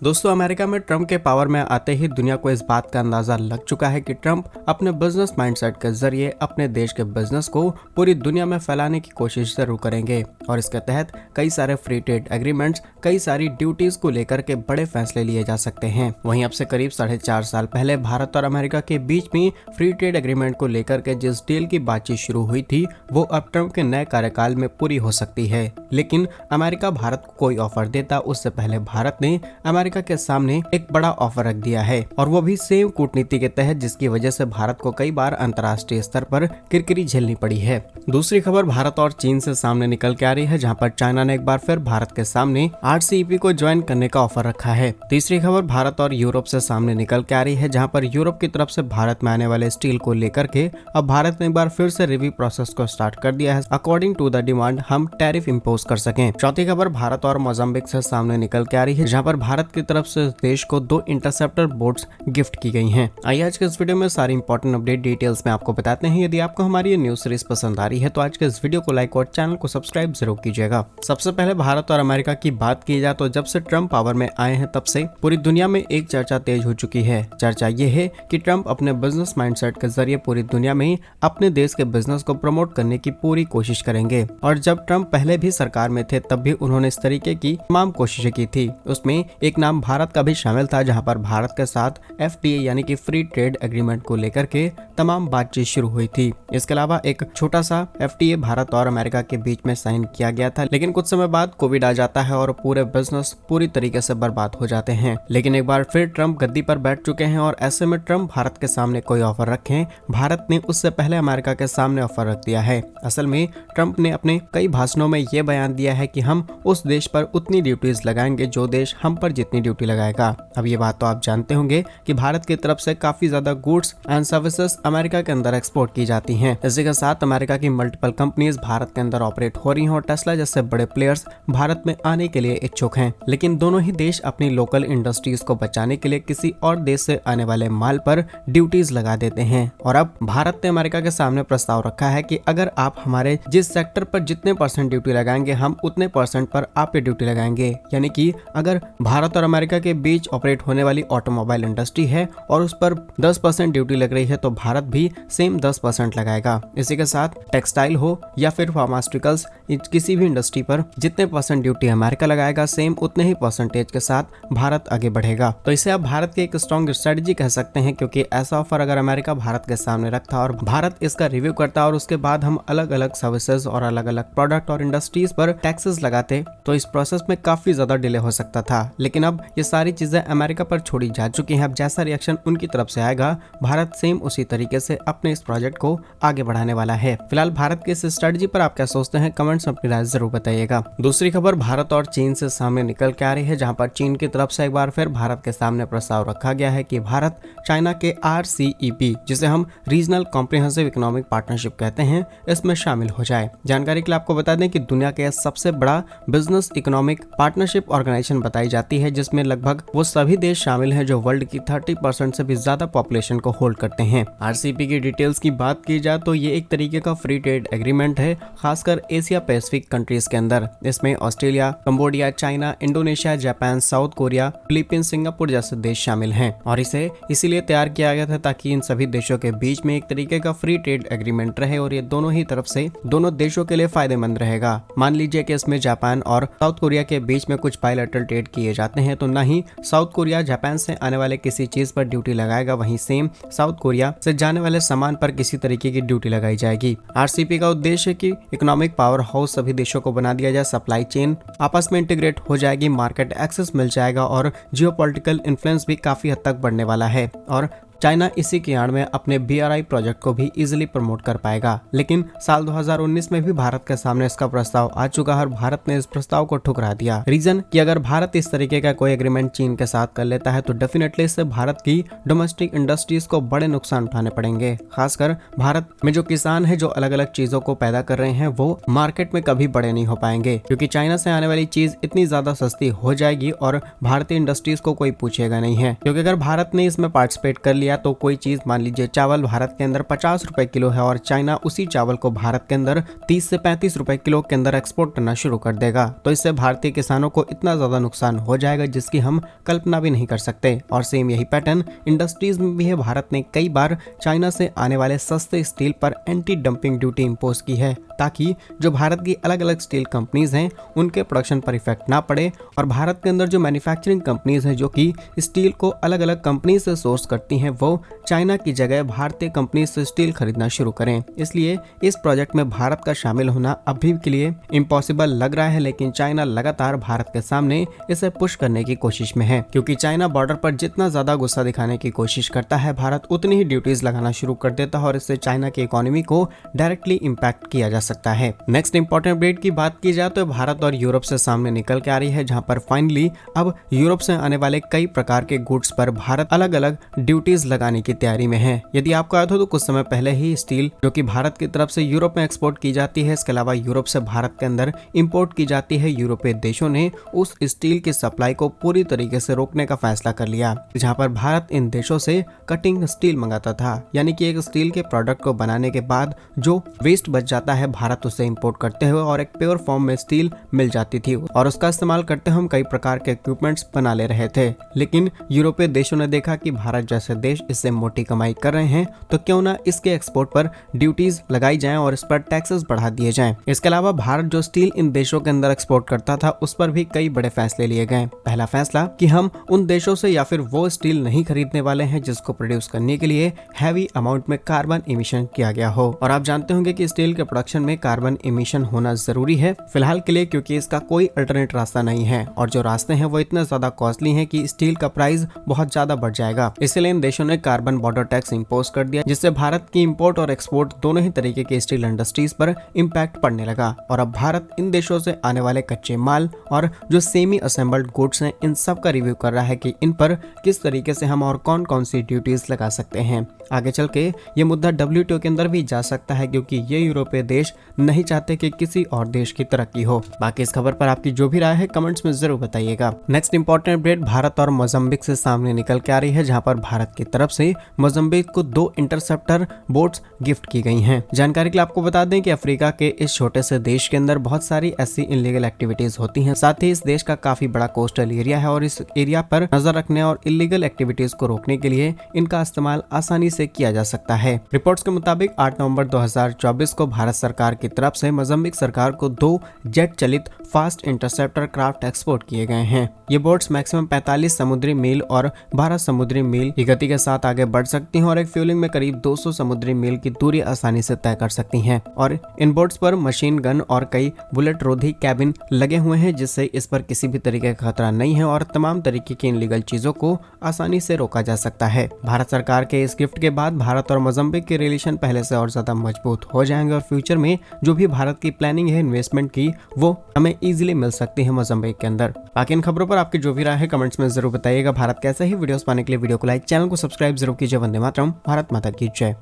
दोस्तों, अमेरिका में ट्रंप के पावर में आते ही दुनिया को इस बात का अंदाजा लग चुका है कि ट्रंप अपने बिजनेस माइंडसेट के जरिए अपने देश के बिजनेस को पूरी दुनिया में फैलाने की कोशिश जरूर करेंगे और इसके तहत कई सारे फ्री ट्रेड एग्रीमेंट्स, कई सारी ड्यूटीज को लेकर के बड़े फैसले लिए जा सकते हैं। वहीं अब से करीब 4.5 साल पहले भारत और अमेरिका के बीच में फ्री ट्रेड एग्रीमेंट को लेकर के जिस डील की बातचीत शुरू हुई थी वो अब ट्रंप के नए कार्यकाल में पूरी हो सकती है। लेकिन अमेरिका भारत को कोई ऑफर देता उससे पहले भारत ने अमेरिका के सामने एक बड़ा ऑफर रख दिया है और वो भी सेम कूटनीति के तहत, जिसकी वजह से भारत को कई बार अंतर्राष्ट्रीय स्तर पर किरकिरी झेलनी पड़ी है। दूसरी खबर भारत और चीन से सामने निकल के आ रही है, जहां पर चाइना ने एक बार फिर भारत के सामने RCEP को ज्वाइन करने का ऑफर रखा है। तीसरी खबर भारत और यूरोप से सामने निकल के आ रही है, जहां पर यूरोप की तरफ से भारत में आने वाले स्टील को लेकर के अब भारत ने एक बार फिर से रिव्यू प्रोसेस को स्टार्ट कर दिया है। अकॉर्डिंग टू द डिमांड हम टैरिफ इम्पोज कर सकें। चौथी खबर भारत और मोजाम्बिक से सामने निकल के आ रही है, जहां पर भारत की तरफ से देश को 2 इंटरसेप्टर बोट्स गिफ्ट की गई हैं। आइए आज के इस वीडियो में सारी इंपॉर्टेंट अपडेट डिटेल्स में आपको बताते हैं। यदि आपको हमारी ये न्यूज सीरीज पसंद आ रही है तो आज के इस वीडियो को लाइक और चैनल को सब्सक्राइब जरूर कीजिएगा। सबसे पहले भारत और अमेरिका की बात की जाए तो जब से ट्रंप पावर में आए हैं तब से पूरी दुनिया में एक चर्चा तेज हो चुकी है। चर्चा ये है कि ट्रंप अपने बिजनेस माइंडसेट के जरिए पूरी दुनिया में अपने देश के बिजनेस को प्रमोट करने की पूरी कोशिश करेंगे। और जब ट्रंप पहले भी सरकार में थे तब भी उन्होंने इस तरीके की तमाम कोशिशें की थी। उसमें एक नाम भारत का भी शामिल था, जहां पर भारत के साथ FTA यानी कि फ्री ट्रेड एग्रीमेंट को लेकर के तमाम बातचीत शुरू हुई थी। इसके अलावा एक छोटा सा FTA भारत और अमेरिका के बीच में साइन किया गया था, लेकिन कुछ समय बाद कोविड आ जाता है और पूरे बिजनेस पूरी तरीके से बर्बाद हो जाते हैं। लेकिन एक बार फिर ट्रंप गद्दी पर बैठ चुके हैं और ऐसे में ट्रंप भारत के सामने कोई ऑफर रखें, भारत ने उससे पहले अमेरिका के सामने ऑफर रख दिया है। असल में ट्रंप ने अपने कई भाषणों में ये बयान दिया है कि हम उस देश पर उतनी ड्यूटीज लगाएंगे जो देश हम पर जितनी ड्यूटी लगाएगा। अब ये बात तो आप जानते होंगे कि भारत की तरफ से काफी ज्यादा गुड्स एंड सर्विसेज अमेरिका के अंदर एक्सपोर्ट की जाती हैं। इसी के साथ अमेरिका की मल्टीपल कंपनीज भारत के अंदर ऑपरेट हो रही हैं और टेस्ला जैसे बड़े प्लेयर्स भारत में आने के लिए इच्छुक हैं। लेकिन दोनों ही देश अपनी लोकल इंडस्ट्रीज को बचाने के लिए किसी और देश से आने वाले माल पर ड्यूटीज लगा देते हैं। और अब भारत ने अमेरिका के सामने प्रस्ताव रखा है कि अगर आप हमारे जिस सेक्टर पर जितने % ड्यूटी लगाएंगे हम उतने % पर आप पे ड्यूटी लगाएंगे। यानी कि अगर भारत और अमेरिका के बीच ऑपरेट होने वाली ऑटोमोबाइल इंडस्ट्री है और उस पर 10% ड्यूटी लग रही है तो भारत भी सेम 10% लगाएगा। इसी के साथ टेक्सटाइल हो या फिर फार्मास्यूटिकल्स, किसी भी इंडस्ट्री पर जितने % ड्यूटी अमेरिका लगाएगा सेम उतने ही % के साथ भारत आगे बढ़ेगा। तो इसे आप भारत की एक स्ट्रॉन्ग स्ट्रेटजी कह सकते हैं, क्योंकि ऐसा ऑफर अगर अमेरिका भारत के सामने रखता और भारत इसका रिव्यू करता और उसके बाद हम अलग अलग सर्विसेज और अलग अलग प्रोडक्ट और इंडस्ट्रीज पर टैक्सेस लगाते तो इस प्रोसेस में काफी ज्यादा डिले हो सकता था। लेकिन अब ये सारी चीजें अमेरिका पर छोड़ी जा चुकी हैं। अब जैसा रिएक्शन उनकी तरफ से आएगा भारत सेम उसी तरीके से अपने इस प्रोजेक्ट को आगे बढ़ाने वाला है। फिलहाल भारत की इस स्ट्रेटजी पर आप क्या सोचते हैं, कमेंट्स में अपनी राय जरूर बताइएगा। दूसरी खबर भारत और चीन से सामने निकल के आ रही है, जहां पर चीन की तरफ से एक बार फिर भारत के सामने प्रस्ताव रखा गया है कि भारत चाइना के RCEP, जिसे हम रीजनल कॉम्प्रिहेंसिव इकोनॉमिक पार्टनरशिप कहते हैं, इसमें शामिल हो जाए। जानकारी के लिए आपको बता दें कि दुनिया के सबसे बड़ा बिजनेस इकोनॉमिक पार्टनरशिप ऑर्गेनाइजेशन बताई जाती है, जिसमें लगभग वो सभी देश शामिल हैं जो वर्ल्ड की 30% से भी ज्यादा पॉपुलेशन को होल्ड करते हैं। RCEP की डिटेल्स की बात की जाए तो ये एक तरीके का फ्री ट्रेड एग्रीमेंट है, खासकर एशिया पैसिफिक कंट्रीज के अंदर। इसमें Australia, Cambodia, China, Indonesia, Japan, south Korea, Philippines, Singapore जैसे देश शामिल हैं। और इसे इसीलिए तैयार किया गया था ताकि इन सभी देशों के बीच में एक तरीके का फ्री ट्रेड एग्रीमेंट रहे और ये दोनों ही तरफ से दोनों देशों के लिए फायदेमंद रहेगा। मान लीजिए कि इसमें जापान और साउथ कोरिया के बीच में कुछ बायलैटरल ट्रेड किए जाते हैं तो ना ही साउथ कोरिया जापान से आने वाले किसी चीज पर ड्यूटी लगाएगा, वहीं सेम साउथ कोरिया से जाने वाले सामान पर किसी तरीके की ड्यूटी लगाई जाएगी। RCEP का उद्देश्य है कि इकोनॉमिक पावर हाउस सभी देशों को बना दिया जाए, सप्लाई चेन आपस में इंटीग्रेट हो जाएगी, मार्केट एक्सेस मिल जाएगा और जियोपॉलिटिकल इन्फ्लुएंस भी काफी हद तक बढ़ने वाला है। और चाइना इसी की आड़ में अपने BRI प्रोजेक्ट को भी इजीली प्रमोट कर पाएगा। लेकिन साल 2019 में भी भारत के सामने इसका प्रस्ताव आ चुका है और भारत ने इस प्रस्ताव को ठुकरा दिया। रीजन कि अगर भारत इस तरीके का कोई एग्रीमेंट चीन के साथ कर लेता है तो डेफिनेटली इससे भारत की डोमेस्टिक इंडस्ट्रीज को बड़े नुकसान उठाने पड़ेंगे। खासकर भारत में जो किसान है जो अलग अलग चीजों को पैदा कर रहे हैं वो मार्केट में कभी बड़े नहीं हो पाएंगे, क्योंकि चाइना से आने वाली चीज इतनी ज्यादा सस्ती हो जाएगी और भारतीय इंडस्ट्रीज को कोई पूछेगा नहीं है। क्योंकि अगर भारत ने इसमें पार्टिसिपेट कर लिया लिया तो कोई चीज, मान लीजिए चावल भारत के अंदर 50 रुपए किलो है और चाइना उसी चावल को भारत के अंदर 30 से 35 रुपए किलो के अंदर एक्सपोर्ट करना शुरू कर देगा, तो इससे भारतीय किसानों को इतना ज्यादा नुकसान हो जाएगा जिसकी हम कल्पना भी नहीं कर सकते। और सेम यही पैटर्न इंडस्ट्रीज में भी है। भारत ने कई बार चाइना से आने वाले सस्ते स्टील पर एंटी डंपिंग ड्यूटी इंपोज की है ताकि जो भारत की अलग अलग स्टील कंपनीज हैं उनके प्रोडक्शन पर इफेक्ट ना पड़े और भारत के अंदर जो मैन्युफैक्चरिंग कंपनीज हैं जो कि स्टील को अलग अलग कंपनी से सोर्स करती हैं वो चाइना की जगह भारतीय कंपनी से स्टील खरीदना शुरू करें। इसलिए इस प्रोजेक्ट में भारत का शामिल होना अभी के लिए इम्पॉसिबल लग रहा है, लेकिन चाइना लगातार भारत के सामने इसे पुश करने की कोशिश में है, क्योंकि चाइना बॉर्डर पर जितना ज्यादा गुस्सा दिखाने की कोशिश करता है भारत उतनी ही ड्यूटीज लगाना शुरू कर देता है और इससे चाइना की इकोनॉमी को डायरेक्टली इम्पैक्ट किया जा सकता है। नेक्स्ट इंपॉर्टेंट अपडेट की बात की जाए तो भारत और यूरोप से सामने निकल के आ रही है, जहां पर फाइनली अब यूरोप से आने वाले कई प्रकार के गुड्स पर भारत अलग अलग ड्यूटीज लगाने की तैयारी में है। यदि आपको याद हो तो कुछ समय पहले ही स्टील जो कि भारत की तरफ से यूरोप में एक्सपोर्ट की जाती है, इसके अलावा यूरोप से भारत के अंदर इंपोर्ट की जाती है, यूरोपीय देशों ने उस स्टील की सप्लाई को पूरी तरीके से रोकने का फैसला कर लिया, जहां पर भारत इन देशों से कटिंग स्टील मंगाता था, यानी कि एक स्टील के प्रोडक्ट को बनाने के बाद जो वेस्ट बच जाता है भारत उसे इंपोर्ट करते हुए और एक प्योर फॉर्म में स्टील मिल जाती थी और उसका इस्तेमाल करते हम कई प्रकार के इक्विपमेंट्स बना ले रहे थे। लेकिन यूरोपीय देशों ने देखा कि भारत जैसे देश इससे मोटी कमाई कर रहे हैं तो क्यों ना इसके एक्सपोर्ट पर ड्यूटीज लगाई जाएं और इस पर टैक्सेस बढ़ा दिए जाएं। इसके अलावा भारत जो स्टील इन देशों के अंदर एक्सपोर्ट करता था उस पर भी कई बड़े फैसले लिए गए। पहला फैसला कि हम उन देशों से या फिर वो स्टील नहीं खरीदने वाले हैं जिसको प्रोड्यूस करने के लिए हैवी अमाउंट में कार्बन इमिशन किया गया हो, और आप जानते होंगे कि स्टील के प्रोडक्शन में कार्बन इमिशन होना जरूरी है फिलहाल के लिए, क्योंकि इसका कोई अल्टरनेट रास्ता नहीं है और जो रास्ते हैं वो इतने ज्यादा कॉस्टली हैं कि स्टील का प्राइस बहुत ज्यादा बढ़ जाएगा। इसलिए इन देशों ने कार्बन बॉर्डर टैक्स इंपोज कर दिया, जिससे भारत की इंपोर्ट और एक्सपोर्ट दोनों ही तरीके के स्टील इंडस्ट्रीज पर इम्पैक्ट पड़ने लगा और अब भारत इन देशों से आने वाले कच्चे माल और जो सेमी असेंबल्ड गुड्स हैं इन सब का रिव्यू कर रहा है कि इन पर किस तरीके से हम और कौन कौन सी ड्यूटीज लगा सकते हैं। आगे चल के ये मुद्दा WTO के अंदर भी जा सकता है, क्योंकि ये यूरोपीय देश नहीं चाहते कि किसी और देश की तरक्की हो। बाकी इस खबर पर आपकी जो भी राय है कमेंट्स में जरूर बताइएगा। नेक्स्ट इंपॉर्टेंट अपडेट भारत और मोजाम्बिक से सामने निकल के आ रही है, जहां पर भारत की तरफ से मोजाम्बिक को 2 इंटरसेप्टर बोट्स गिफ्ट की गई हैं। जानकारी के लिए आपको बता दें कि अफ्रीका के इस छोटे से देश के अंदर बहुत सारी ऐसी इलीगल एक्टिविटीज होती हैं, साथ ही इस देश का काफी बड़ा कोस्टल एरिया है और इस एरिया पर नजर रखने और इलीगल एक्टिविटीज को रोकने के लिए इनका इस्तेमाल आसानी से किया जा सकता है। रिपोर्ट्स के मुताबिक 8 नवंबर 2024 को भारत सरकार की तरफ से मोजाम्बिक सरकार को 2 जेट चलित फास्ट इंटरसेप्टर क्राफ्ट एक्सपोर्ट किए गए हैं। ये बोट्स मैक्सिमम 45 समुद्री मील और 12 समुद्री मील की गति के साथ आगे बढ़ सकती हैं और एक फ्यूलिंग में करीब 200 समुद्री मील की दूरी आसानी से तय कर सकती हैं और इन बोट्स पर मशीन गन और कई बुलेट रोधी कैबिन लगे हुए हैं, जिससे इस पर किसी भी तरीके का खतरा नहीं है और तमाम तरीके की इनलीगल चीजों को आसानी से रोका जा सकता है। भारत सरकार के इस गिफ्ट के बाद भारत और मोजाम्बिक के रिलेशन पहले से और ज्यादा मजबूत हो जाएंगे और फ्यूचर में जो भी भारत की प्लानिंग है इन्वेस्टमेंट की वो हमें इजीली मिल सकती है मोजाम्बिक के अंदर। बाकी इन खबरों पर आपकी जो भी राय है कमेंट्स में जरूर बताइएगा। भारत कैसे ही वीडियोस पाने के लिए वीडियो को लाइक, चैनल को सब्सक्राइब जरूर कीजिए। वंदे मातरम, भारत माता की जय।